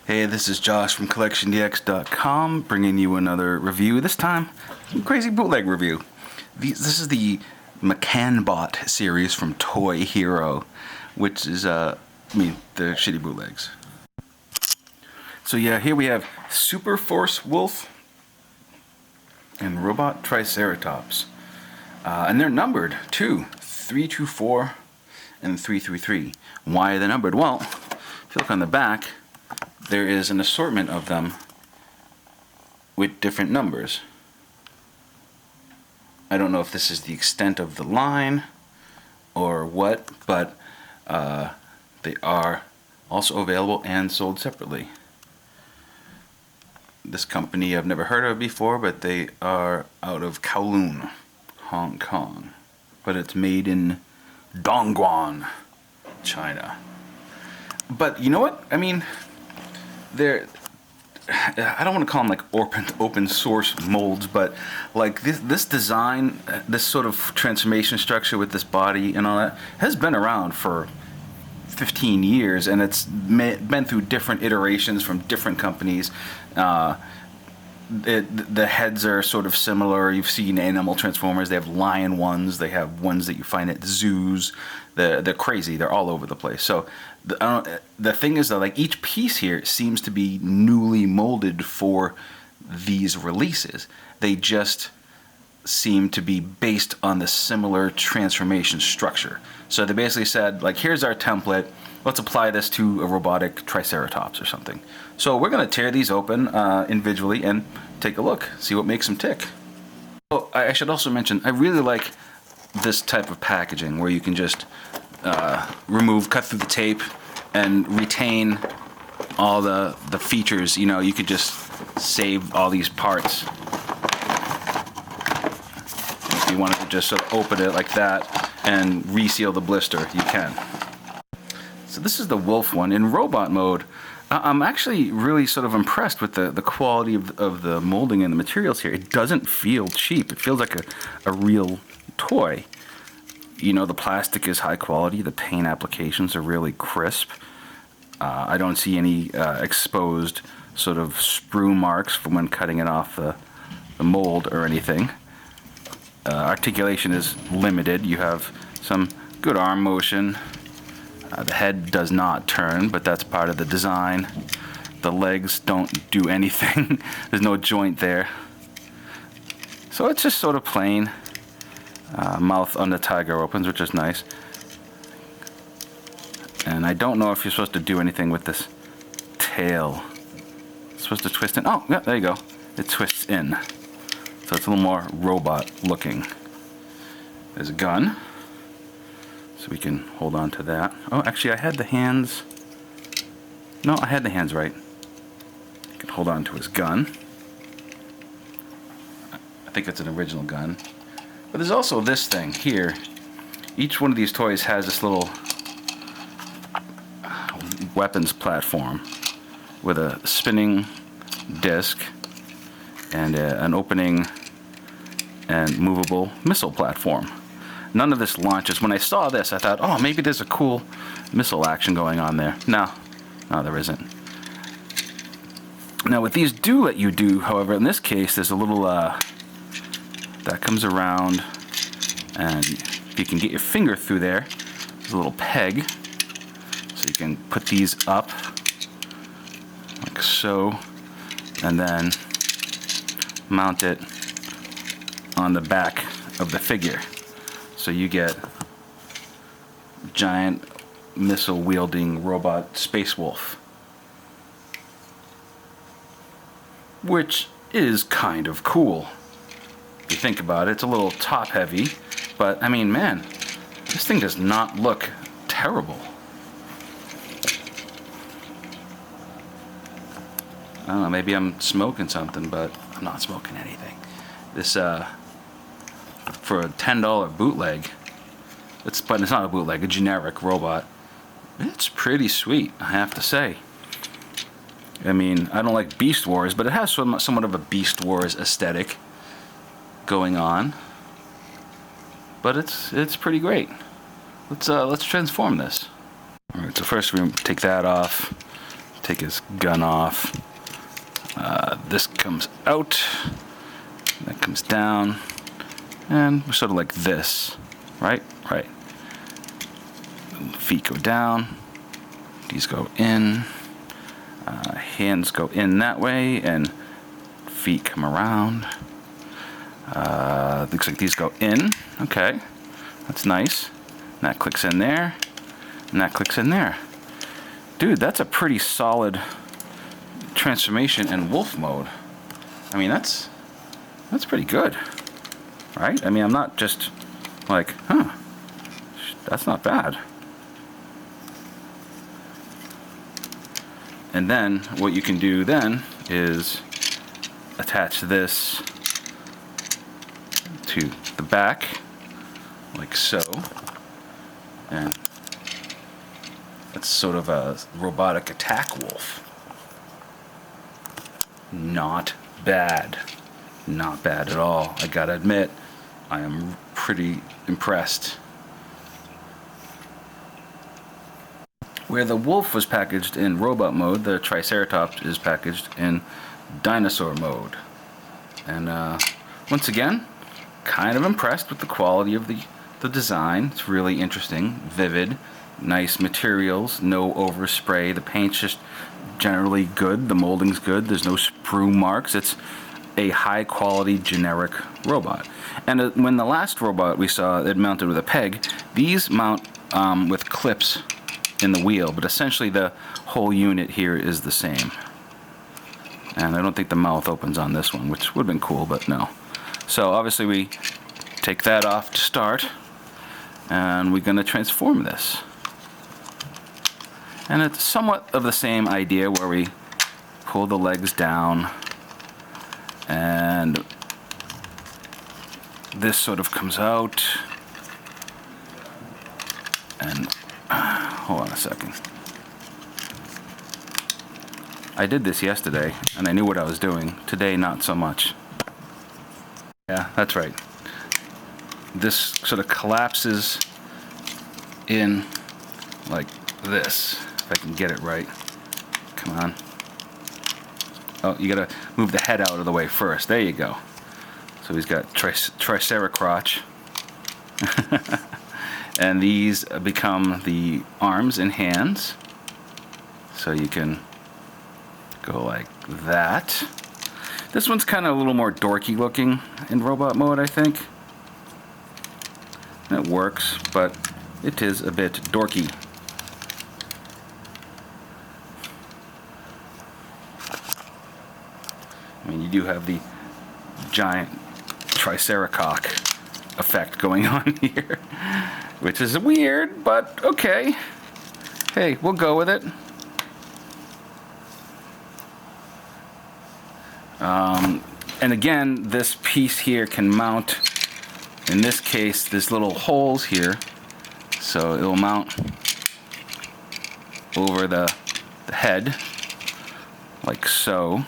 Hey, this is Josh from CollectionDX.com bringing you another review. This time, crazy bootleg review. This is the Mechanbot series from Toy Hero, which is, the shitty bootlegs. So yeah, here we have Super Force Wolf and Robot Triceratops. And they're numbered too, 324 and 333. Why are they numbered? Well, if you look on the back, there is an assortment of them with different numbers. I don't know if this is the extent of the line or what, but they are also available and sold separately. This company I've never heard of before, but they are out of Kowloon, Hong Kong. But it's made in Dongguan, China. But you know what? I mean, I don't want to call them like open source molds, but like this design, this sort of transformation structure with this body and all that has been around for 15 years, and it's been through different iterations from different companies. The heads are sort of similar. You've seen animal transformers. They have lion ones. They have ones that you find at zoos. They're crazy. They're all over the place. So the thing is that like each piece here seems to be newly molded for these releases. They just seem to be based on the similar transformation structure. So they basically said, like, here's our template. Let's apply this to a robotic Triceratops or something. So we're going to tear these open individually and take a look, see what makes them tick. Oh, I should also mention, I really like this type of packaging where you can just cut through the tape and retain all the features. You know, you could just save all these parts. If you wanted to just sort of open it like that and reseal the blister, you can. So this is the Wolf one. In robot mode, I'm actually really sort of impressed with the quality of the molding and the materials here. It doesn't feel cheap. It feels like a real toy. You know, the plastic is high quality. The paint applications are really crisp. I don't see any exposed sort of sprue marks from when cutting it off the mold or anything. Articulation is limited. You have some good arm motion. The head does not turn, but that's part of the design. The legs don't do anything. There's no joint there. So it's just sort of plain. Mouth on the tiger opens, which is nice. And I don't know if you're supposed to do anything with this tail. It's supposed to twist in. Oh, yeah, there you go. It twists in. So it's a little more robot looking. There's a gun. So we can hold on to that. Oh, actually I had the hands. No, I had the hands right. You can hold on to his gun. I think it's an original gun. But there's also this thing here. Each one of these toys has this little weapons platform with a spinning disc and an opening and movable missile platform. None of this launches. When I saw this, I thought, oh, maybe there's a cool missile action going on there. No, there isn't. Now, what these do let you do, however, in this case, there's a little that comes around, and if you can get your finger through there, there's a little peg, so you can put these up like so, and then mount it on the back of the figure. So you get giant missile-wielding robot Space Wolf, which is kind of cool. If you think about it, it's a little top-heavy, but I mean, man, this thing does not look terrible. I don't know, maybe I'm smoking something, but I'm not smoking anything. This, for a $10 bootleg, but it's not a bootleg, a generic robot, it's pretty sweet, I have to say. I mean, I don't like Beast Wars, but it has somewhat of a Beast Wars aesthetic going on. But it's pretty great. Let's transform this. All right, so first we take that off, take his gun off. This comes out, that comes down, and we're sort of like this, right? Right. Feet go down, these go in, hands go in that way, and feet come around. Looks like these go in. Okay, that's nice. And that clicks in there, and that clicks in there. Dude, that's a pretty solid transformation in wolf mode. I mean, that's pretty good, right? I mean, I'm not just like, that's not bad. And then what you can do then is attach this to the back, like so, and that's sort of a robotic attack wolf. Not bad. Not bad at all. I gotta admit, I am pretty impressed. Where the wolf was packaged in robot mode, the Triceratops is packaged in dinosaur mode. And once again, kind of impressed with the quality of the design. It's really interesting, vivid, nice materials, no overspray. The paint's just generally good. The molding's good. There's no sprue marks. It's a high quality generic robot. And when the last robot we saw it mounted with a peg, these mount with clips in the wheel, but essentially the whole unit here is the same. And I don't think the mouth opens on this one, which would have been cool, but no. So obviously we take that off to start, and we're going to transform this. And it's somewhat of the same idea where we pull the legs down, and this sort of comes out, and hold on a second. I did this yesterday, and I knew what I was doing. Today, not so much. Yeah, that's right. This sort of collapses in like this, if I can get it right. Come on. Oh, you gotta move the head out of the way first. There you go. So he's got Triceratops. And these become the arms and hands. So you can go like that. This one's kind of a little more dorky looking in robot mode, I think. It works, but it is a bit dorky. I mean, you do have the giant Triceratops effect going on here, which is weird, but okay. Hey, we'll go with it. And again, this piece here can mount, in this case, there's little holes here, so it will mount over the head, like so.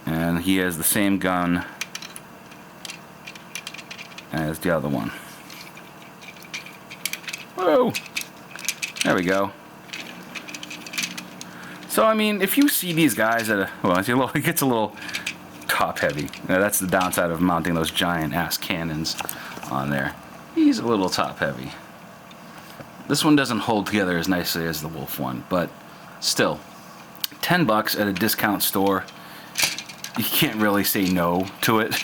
And he has the same gun as the other one. Whoa! There we go. So I mean, if you see these guys at it gets a little top heavy. Now, that's the downside of mounting those giant ass cannons on there. He's a little top heavy. This one doesn't hold together as nicely as the wolf one, but still, $10 at a discount store. You can't really say no to it.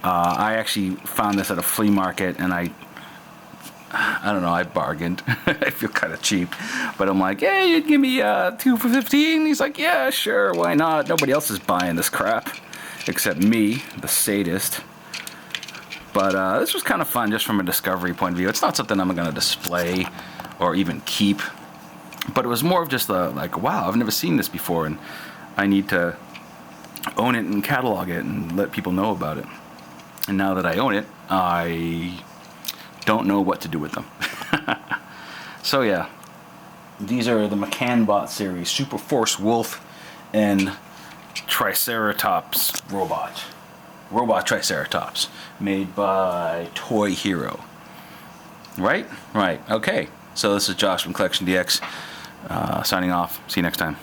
I actually found this at a flea market, and I don't know, I bargained. I feel kind of cheap, but I'm like, hey, you'd give me 2 for $15? He's like, yeah, sure, why not? Nobody else is buying this crap except me, the sadist. But this was kind of fun just from a discovery point of view. It's not something I'm going to display or even keep, but it was more of just like, wow, I've never seen this before, and I need to own it and catalog it and let people know about it. And now that I own it, I don't know what to do with them. So yeah, these are the Mechanbot series, Super Force Wolf and Triceratops robot Triceratops, made by Toy Hero. Right? Okay. So this is Josh from CollectionDX, signing off. See you next time.